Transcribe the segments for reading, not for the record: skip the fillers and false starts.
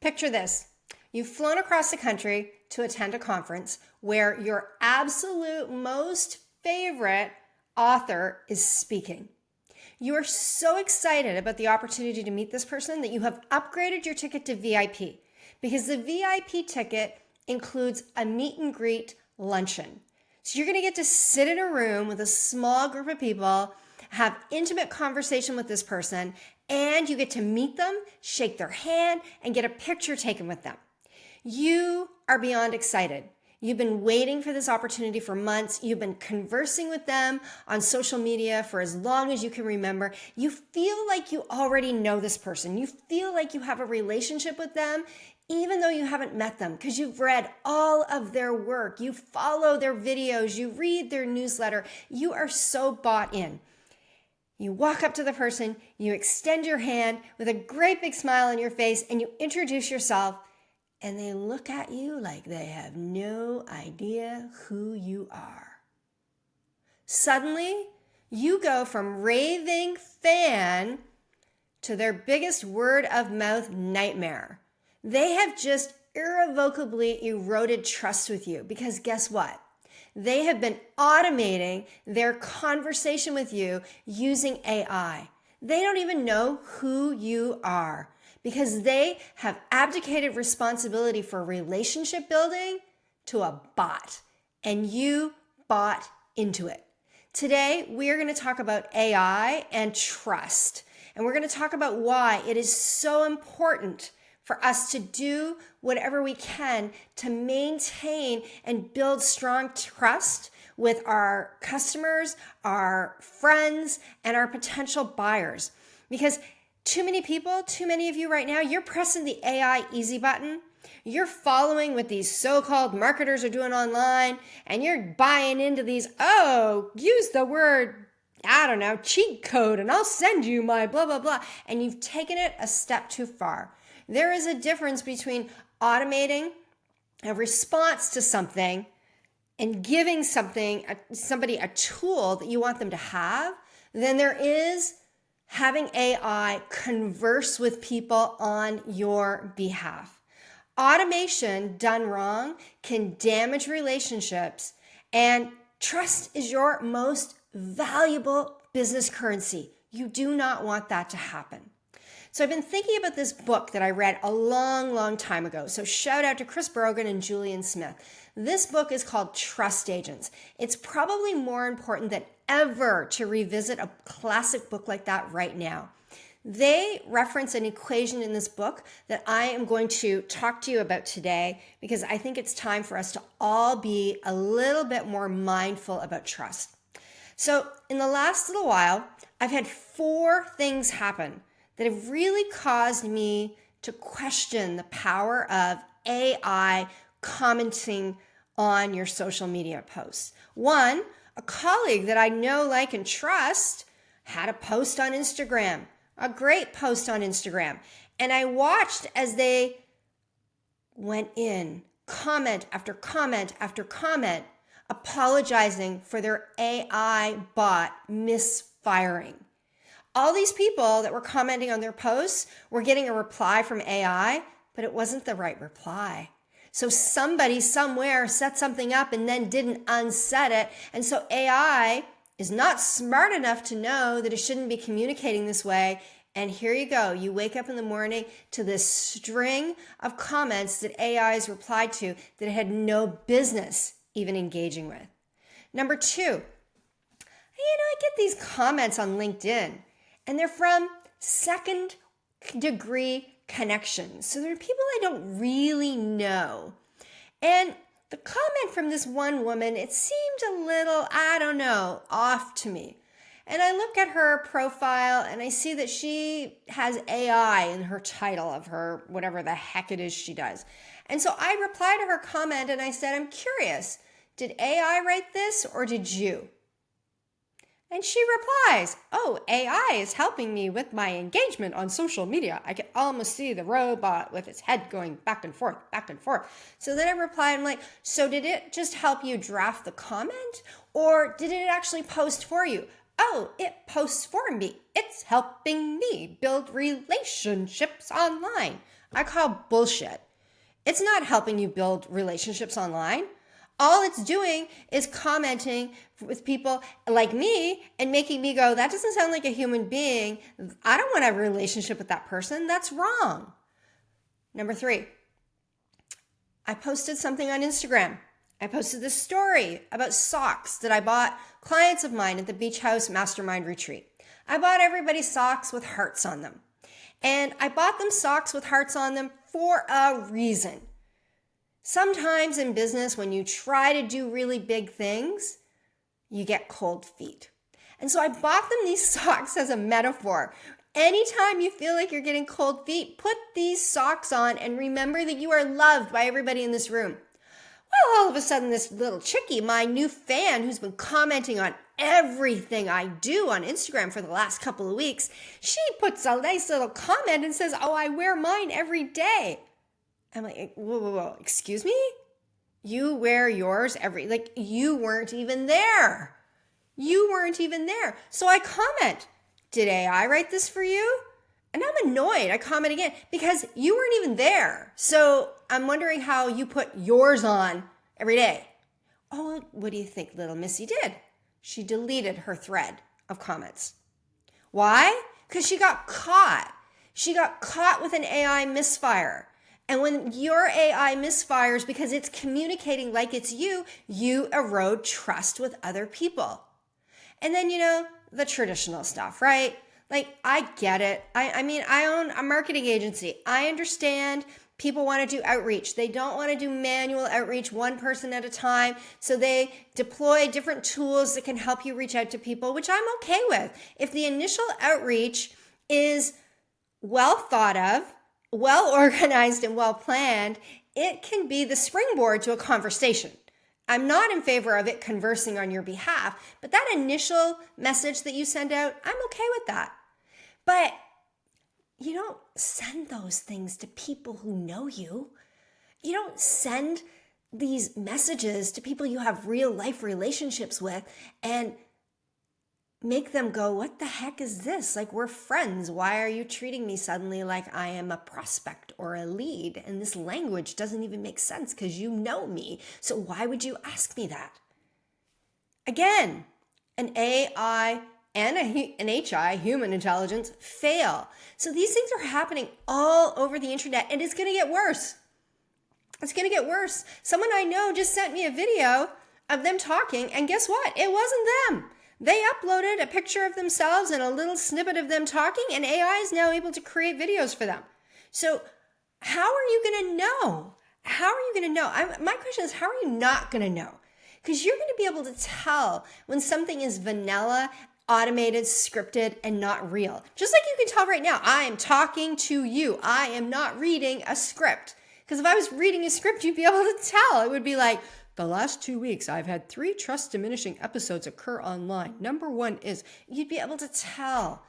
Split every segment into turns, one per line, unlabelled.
Picture this. You've flown across the country to attend a conference where your absolute most favorite author is speaking. You are so excited about the opportunity to meet this person that you have upgraded your ticket to VIP because the VIP ticket includes a meet and greet luncheon. So you're going to get to sit in a room with a small group of people, have intimate conversation with this person, and you get to meet them, shake their hand, and get a picture taken with them. You are beyond excited. You've been waiting for this opportunity for months. You've been conversing with them on social media for as long as you can remember. You feel like you already know this person. You feel like you have a relationship with them, even though you haven't met them, because you've read all of their work. You follow their videos. You read their newsletter. You are so bought in. You walk up to the person, you extend your hand with a great big smile on your face, and you introduce yourself. And they look at you like they have no idea who you are. Suddenly, you go from raving fan to their biggest word of mouth nightmare. They have just irrevocably eroded trust with you because guess what? They have been automating their conversation with you using AI. They don't even know who you are, because they have abdicated responsibility for relationship building to a bot, and you bought into it. Today, we are going to talk about AI and trust, and we're going to talk about why it is so important for us to do whatever we can to maintain and build strong trust with our customers, our friends, and our potential buyers. Because too many people, too many of you right now, you're pressing the AI easy button. You're following what these so-called marketers are doing online, and you're buying into these, use the word, cheat code, and I'll send you my blah, blah, blah. And you've taken it a step too far. There is a difference between automating a response to something and giving somebody a tool that you want them to have than there is having AI converse with people on your behalf. Automation done wrong can damage relationships, and trust is your most valuable business currency. You do not want that to happen. So I've been thinking about this book that I read a long, long time ago. So shout out to Chris Brogan and Julian Smith. This book is called Trust Agents. It's probably more important than ever to revisit a classic book like that right now. They reference an equation in this book that I am going to talk to you about today because I think it's time for us to all be a little bit more mindful about trust. So in the last little while, I've had 4 things happen that have really caused me to question the power of AI commenting on your social media posts. 1, a colleague that I know, like, and trust had a post on Instagram, a great post on Instagram. And I watched as they went in, comment after comment after comment, apologizing for their AI bot misfiring. All these people that were commenting on their posts were getting a reply from AI, but it wasn't the right reply. So somebody somewhere set something up and then didn't unset it. And so AI is not smart enough to know that it shouldn't be communicating this way. And here you go. You wake up in the morning to this string of comments that AI has replied to that it had no business even engaging with. Number 2, I get these comments on LinkedIn, and they're from second degree connections. So they're people I don't really know. And the comment from this one woman, it seemed a little, off to me. And I look at her profile and I see that she has AI in her title of her, whatever the heck it is she does. And so I replied to her comment and I said, I'm curious, did AI write this or did you? And she replies, AI is helping me with my engagement on social media. I can almost see the robot with its head going back and forth, back and forth. So then I replied, I'm like, so did it just help you draft the comment or did it actually post for you? Oh, it posts for me. It's helping me build relationships online. I call bullshit. It's not helping you build relationships online. All it's doing is commenting with people like me and making me go, that doesn't sound like a human being. I don't want a relationship with that person. That's wrong. Number 3, I posted something on Instagram. I posted this story about socks that I bought clients of mine at the Beach House Mastermind Retreat. I bought everybody socks with hearts on them. And I bought them socks with hearts on them for a reason. Sometimes in business, when you try to do really big things, you get cold feet. And so I bought them these socks as a metaphor. Anytime you feel like you're getting cold feet, put these socks on and remember that you are loved by everybody in this room. Well, all of a sudden, this little chickie, my new fan who's been commenting on everything I do on Instagram for the last couple of weeks, she puts a nice little comment and says, oh, I wear mine every day. I'm like, whoa, excuse me? You wear yours you weren't even there. You weren't even there. So I comment, did AI write this for you? And I'm annoyed. I comment again because you weren't even there. So I'm wondering how you put yours on every day. Oh, what do you think little Missy did? She deleted her thread of comments. Why? Because she got caught. She got caught with an AI misfire. And when your AI misfires because it's communicating like it's you, you erode trust with other people. And then, the traditional stuff, right? Like, I get it. I own a marketing agency. I understand people want to do outreach. They don't want to do manual outreach, one person at a time. So they deploy different tools that can help you reach out to people, which I'm okay with. If the initial outreach is well thought of, well organized, and well planned, it can be the springboard to a conversation. I'm not in favor of it conversing on your behalf, but that initial message that you send out, I'm okay with that. But you don't send those things to people who know you. You don't send these messages to people you have real life relationships with and make them go, what the heck is this? Like, we're friends. Why are you treating me suddenly like I am a prospect or a lead? And this language doesn't even make sense because you know me. So why would you ask me that? Again, an AI and an HI, human intelligence, fail. So these things are happening all over the internet, and it's going to get worse. It's going to get worse. Someone I know just sent me a video of them talking, and guess what? It wasn't them. They uploaded a picture of themselves and a little snippet of them talking, and AI is now able to create videos for them. So how are you going to know? How are you going to know? My question is, how are you not going to know? Because you're going to be able to tell when something is vanilla, automated, scripted, and not real. Just like you can tell right now, I am talking to you. I am not reading a script. Because if I was reading a script, you'd be able to tell. It would be like, the last 2 weeks, I've had 3 trust diminishing episodes occur online. Number 1 is, you'd be able to tell.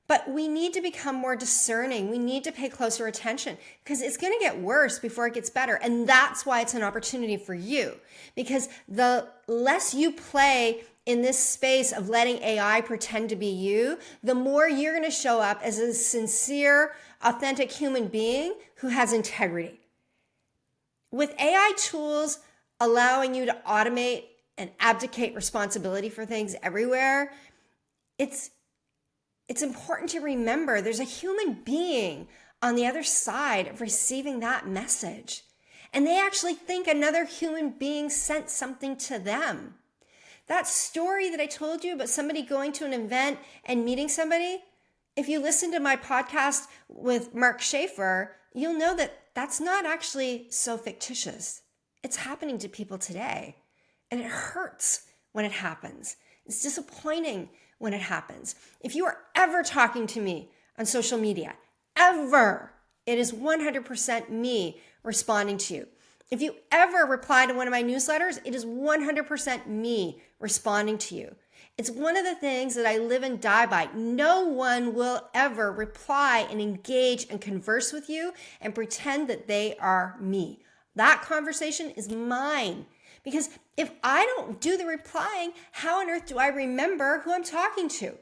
But we need to become more discerning. We need to pay closer attention because it's going to get worse before it gets better. And that's why it's an opportunity for you. Because the less you play in this space of letting AI pretend to be you, the more you're going to show up as a sincere, authentic human being who has integrity. With AI tools allowing you to automate and abdicate responsibility for things everywhere, it's important to remember there's a human being on the other side of receiving that message. And they actually think another human being sent something to them. That story that I told you about somebody going to an event and meeting somebody, if you listen to my podcast with Mark Schaefer, you'll know that that's not actually so fictitious. It's happening to people today. And it hurts when it happens. It's disappointing when it happens. If you are ever talking to me on social media, ever, it is 100% me responding to you. If you ever reply to one of my newsletters, it is 100% me responding to you. It's one of the things that I live and die by. No one will ever reply and engage and converse with you and pretend that they are me. That conversation is mine Because if I don't do the replying, how on earth do I remember who I'm talking to?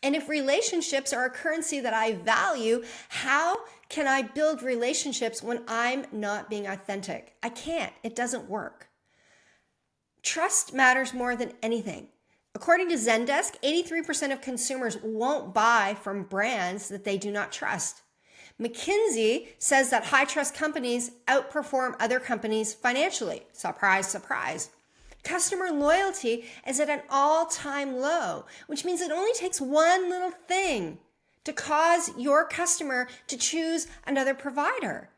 And if relationships are a currency that I value, how can I build relationships when I'm not being authentic? I can't. It doesn't work. Trust matters more than anything. According to Zendesk, 83% of consumers won't buy from brands that they do not trust. McKinsey says that high trust companies outperform other companies financially. Surprise, surprise. Customer loyalty is at an all-time low, which means it only takes one little thing to cause your customer to choose another provider.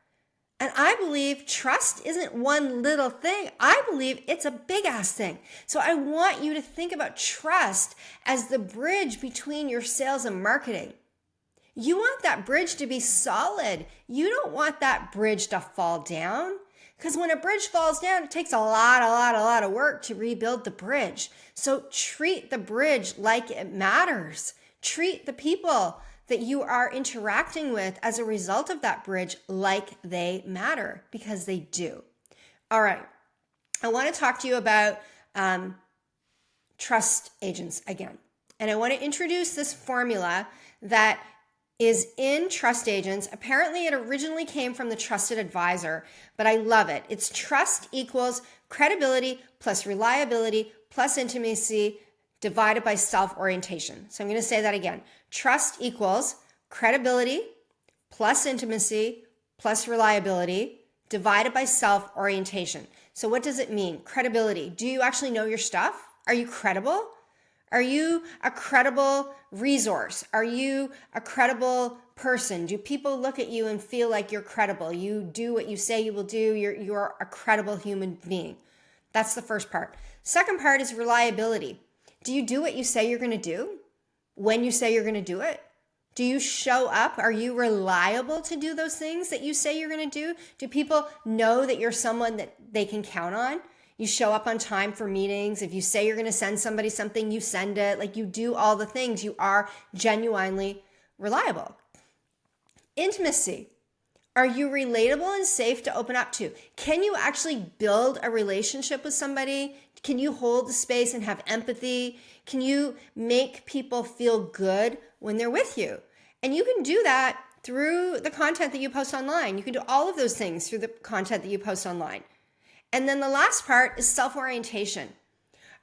And I believe trust isn't one little thing. I believe it's a big ass thing. So I want you to think about trust as the bridge between your sales and marketing. You want that bridge to be solid. You don't want that bridge to fall down. Because when a bridge falls down, it takes a lot of work to rebuild the bridge. So treat the bridge like it matters. Treat the people that you are interacting with as a result of that bridge like they matter, because they do. All right. I want to talk to you about trust agents again. And I want to introduce this formula that is in trust agents. Apparently, it originally came from the trusted advisor, but I love it. It's trust equals credibility plus reliability plus intimacy divided by self-orientation. So I'm going to say that again. Trust equals credibility plus intimacy plus reliability divided by self-orientation. So what does it mean? Credibility. Do you actually know your stuff? Are you credible? Are you a credible resource? Are you a credible person? Do people look at you and feel like you're credible? You do what you say you will do. You're a credible human being. That's the first part. Second part is reliability. Do you do what you say you're going to do when you say you're going to do it? Do you show up? Are you reliable to do those things that you say you're going to do? Do people know that you're someone that they can count on? You show up on time for meetings. If you say you're going to send somebody something, you send it. Like, you do all the things. You are genuinely reliable. Intimacy. Are you relatable and safe to open up to? Can you actually build a relationship with somebody? Can you hold the space and have empathy? Can you make people feel good when they're with you? And you can do that through the content that you post online. You can do all of those things through the content that you post online. And then the last part is self-orientation.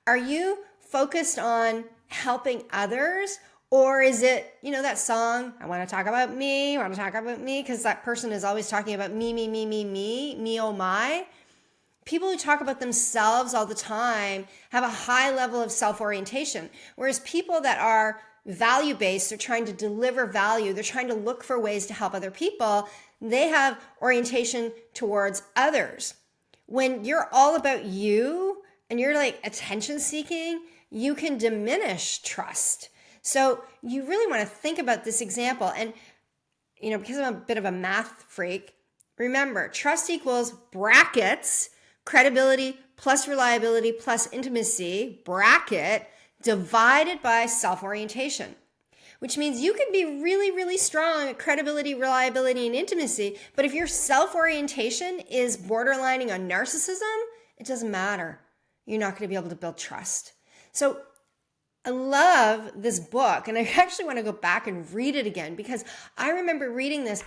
Are you focused on helping others? Or is it, that song, I want to talk about me, because that person is always talking about me, oh my. People who talk about themselves all the time have a high level of self-orientation, whereas people that are value-based, they're trying to deliver value, they're trying to look for ways to help other people, they have orientation towards others. When you're all about you and you're like attention seeking, you can diminish trust. So you really want to think about this example. And, because I'm a bit of a math freak, remember, trust equals brackets, credibility plus reliability plus intimacy, bracket, divided by self-orientation. Which means you can be really, really strong at credibility, reliability, and intimacy, but if your self-orientation is borderlining on narcissism, it doesn't matter. You're not going to be able to build trust. So I love this book, and I actually want to go back and read it again, because I remember reading this,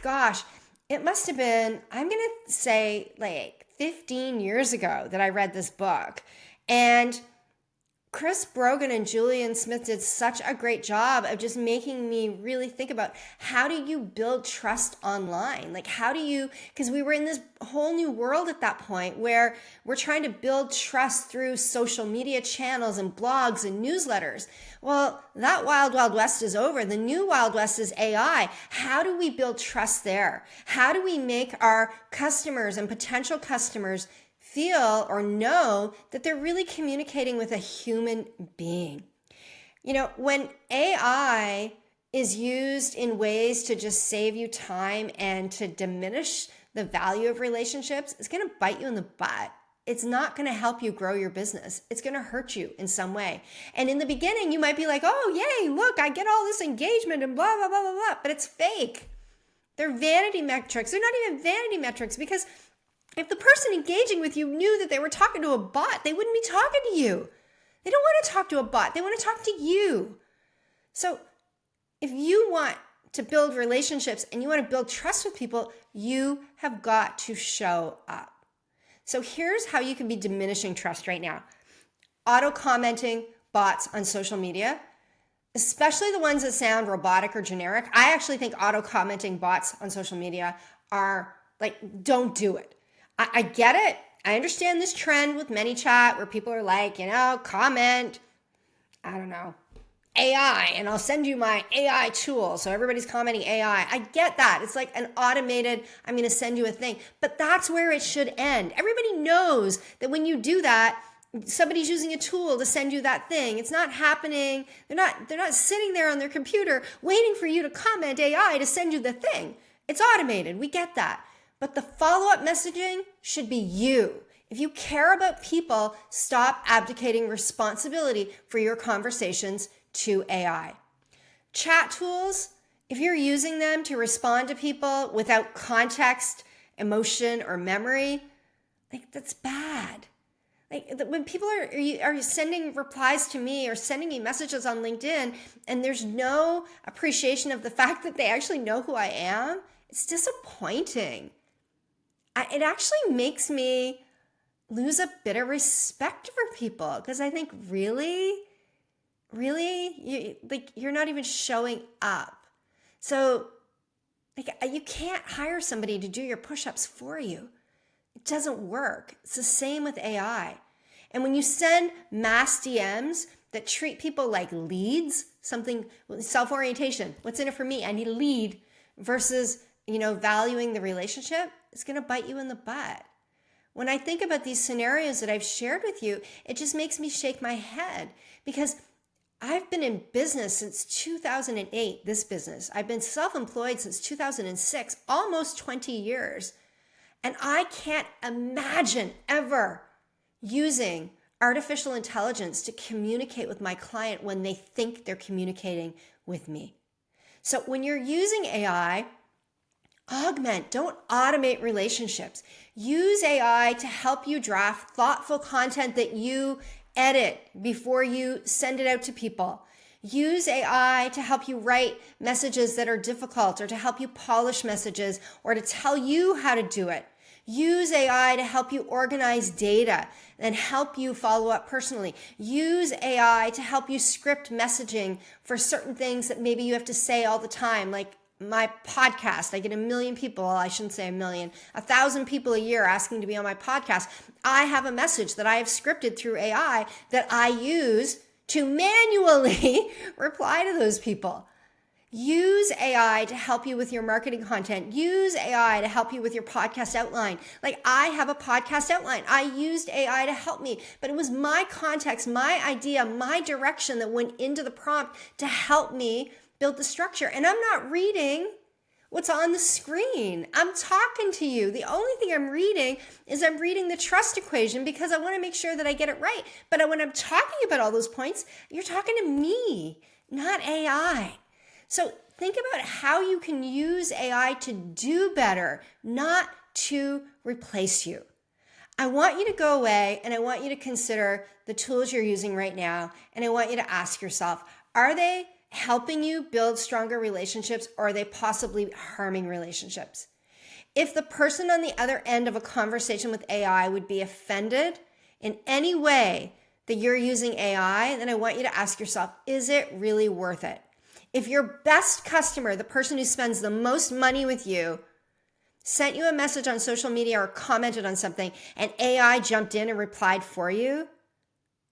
it must have been, I'm going to say like 15 years ago that I read this book. And Chris Brogan and Julian Smith did such a great job of just making me really think about, how do you build trust online? Like, because we were in this whole new world at that point where we're trying to build trust through social media channels and blogs and newsletters. Well, that wild, wild west is over. The new wild west is AI. How do we build trust there? How do we make our customers and potential customers feel or know that they're really communicating with a human being? When AI is used in ways to just save you time and to diminish the value of relationships, it's going to bite you in the butt. It's not going to help you grow your business. It's going to hurt you in some way. And in the beginning, you might be like, oh, yay, look, I get all this engagement and blah, blah, blah, blah, blah. But it's fake. They're vanity metrics. They're not even vanity metrics, because If the person engaging with you knew that they were talking to a bot, they wouldn't be talking to you. They don't want to talk to a bot. They want to talk to you. So if you want to build relationships and you want to build trust with people, you have got to show up. So here's how you can be diminishing trust right now. Auto-commenting bots on social media, especially the ones that sound robotic or generic. I actually think auto-commenting bots on social media are like, don't do it. I get it. I understand this trend with ManyChat where people are like, comment, I don't know, AI, and I'll send you my AI tool. So everybody's commenting AI. I get that. It's like an automated, I'm going to send you a thing. But that's where it should end. Everybody knows that when you do that, somebody's using a tool to send you that thing. It's not happening. They're not sitting there on their computer waiting for you to comment AI to send you the thing. It's automated. We get that. But the follow-up messaging should be you. If you care about people, stop abdicating responsibility for your conversations to AI. Chat tools, if you're using them to respond to people without context, emotion, or memory, like that's bad. Like when people are sending replies to me or sending me messages on LinkedIn and there's no appreciation of the fact that they actually know who I am, it's disappointing. It actually makes me lose a bit of respect for people because I think really, you're not even showing up. So you can't hire somebody to do your push-ups for you. It doesn't work. It's the same with AI. And when you send mass DMs that treat people like leads, something, self-orientation, what's in it for me? I need a lead versus, valuing the relationship, it's going to bite you in the butt. When I think about these scenarios that I've shared with you, it just makes me shake my head because I've been in business since 2008, this business. I've been self-employed since 2006, almost 20 years. And I can't imagine ever using artificial intelligence to communicate with my client when they think they're communicating with me. So when you're using AI, augment, don't automate relationships. Use AI to help you draft thoughtful content that you edit before you send it out to people. Use AI to help you write messages that are difficult or to help you polish messages or to tell you how to do it. Use AI to help you organize data and help you follow up personally. Use AI to help you script messaging for certain things that maybe you have to say all the time, like my podcast. I get 1 million people, well, I shouldn't say 1 million, 1,000 people a year asking to be on my podcast. I have a message that I have scripted through AI that I use to manually reply to those people. Use AI to help you with your marketing content. Use AI to help you with your podcast outline. Like I have a podcast outline. I used AI to help me, but it was my context, my idea, my direction that went into the prompt to help me build the structure. And I'm not reading what's on the screen. I'm talking to you. The only thing I'm reading is I'm reading the trust equation because I want to make sure that I get it right. But when I'm talking about all those points, you're talking to me, not AI. So think about how you can use AI to do better, not to replace you. I want you to go away and I want you to consider the tools you're using right now. And I want you to ask yourself, are they helping you build stronger relationships or are they possibly harming relationships? If the person on the other end of a conversation with AI would be offended in any way that you're using AI, then I want you to ask yourself, is it really worth it? If your best customer, the person who spends the most money with you, sent you a message on social media or commented on something and AI jumped in and replied for you,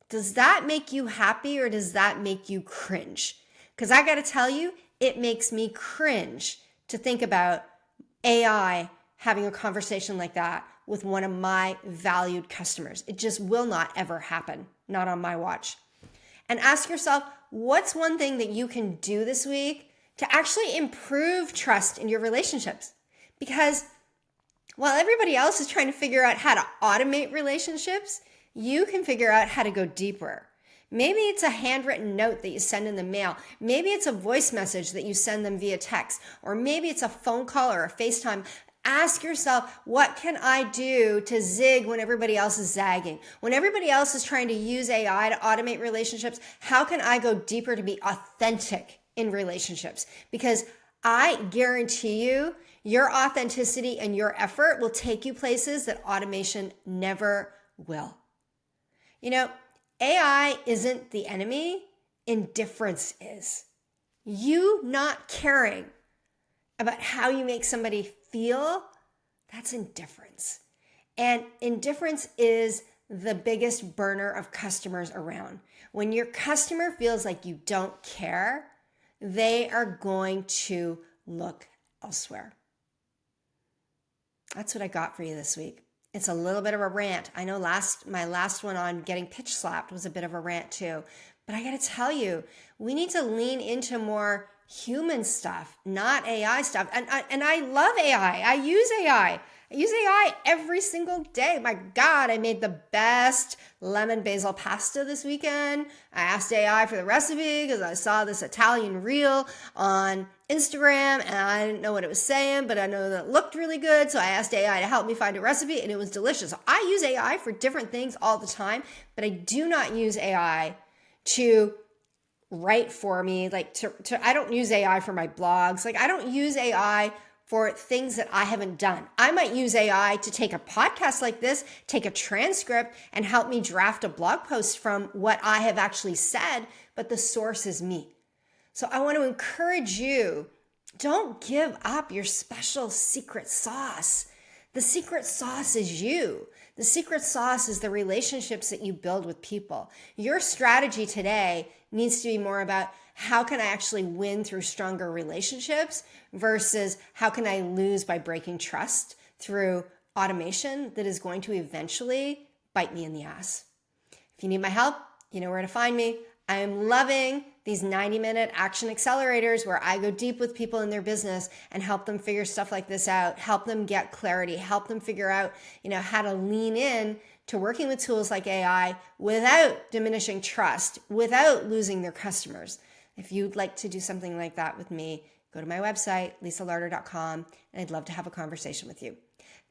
does that make you happy or does that make you cringe? Because I got to tell you, it makes me cringe to think about AI having a conversation like that with one of my valued customers. It just will not ever happen, not on my watch. And ask yourself, what's one thing that you can do this week to actually improve trust in your relationships? Because while everybody else is trying to figure out how to automate relationships, you can figure out how to go deeper. Maybe it's a handwritten note that you send in the mail. Maybe it's a voice message that you send them via text. Or maybe it's a phone call or a FaceTime. Ask yourself, what can I do to zig when everybody else is zagging? When everybody else is trying to use AI to automate relationships, how can I go deeper to be authentic in relationships? Because I guarantee you, your authenticity and your effort will take you places that automation never will. You know, AI isn't the enemy, indifference is. You not caring about how you make somebody feel, that's indifference. And indifference is the biggest burner of customers around. When your customer feels like you don't care, they are going to look elsewhere. That's what I got for you this week. It's a little bit of a rant. I know my last one on getting pitch slapped was a bit of a rant too. But I got to tell you, we need to lean into more human stuff, not AI stuff. And I love AI. I use AI. I use AI every single day. My God, I made the best lemon basil pasta this weekend. I asked AI for the recipe because I saw this Italian reel on Instagram and I didn't know what it was saying, but I know that it looked really good. So I asked AI to help me find a recipe and it was delicious. So I use AI for different things all the time, but I do not use AI to write for me. I don't use AI for my blogs. I don't use AI for things that I haven't done. I might use AI to take a podcast like this, take a transcript, and help me draft a blog post from what I have actually said, but the source is me. So I want to encourage you, don't give up your special secret sauce. The secret sauce is you. The secret sauce is the relationships that you build with people. Your strategy today needs to be more about how can I actually win through stronger relationships versus how can I lose by breaking trust through automation that is going to eventually bite me in the ass. If you need my help, you know where to find me. I am loving these 90-minute action accelerators where I go deep with people in their business and help them figure stuff like this out, help them get clarity, help them figure out, how to lean in to working with tools like AI without diminishing trust, without losing their customers. If you'd like to do something like that with me, go to my website, lisalarter.com, and I'd love to have a conversation with you.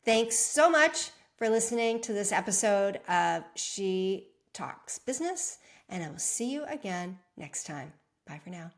Thanks so much for listening to this episode of She Talks Business, and I will see you again next time. Bye for now.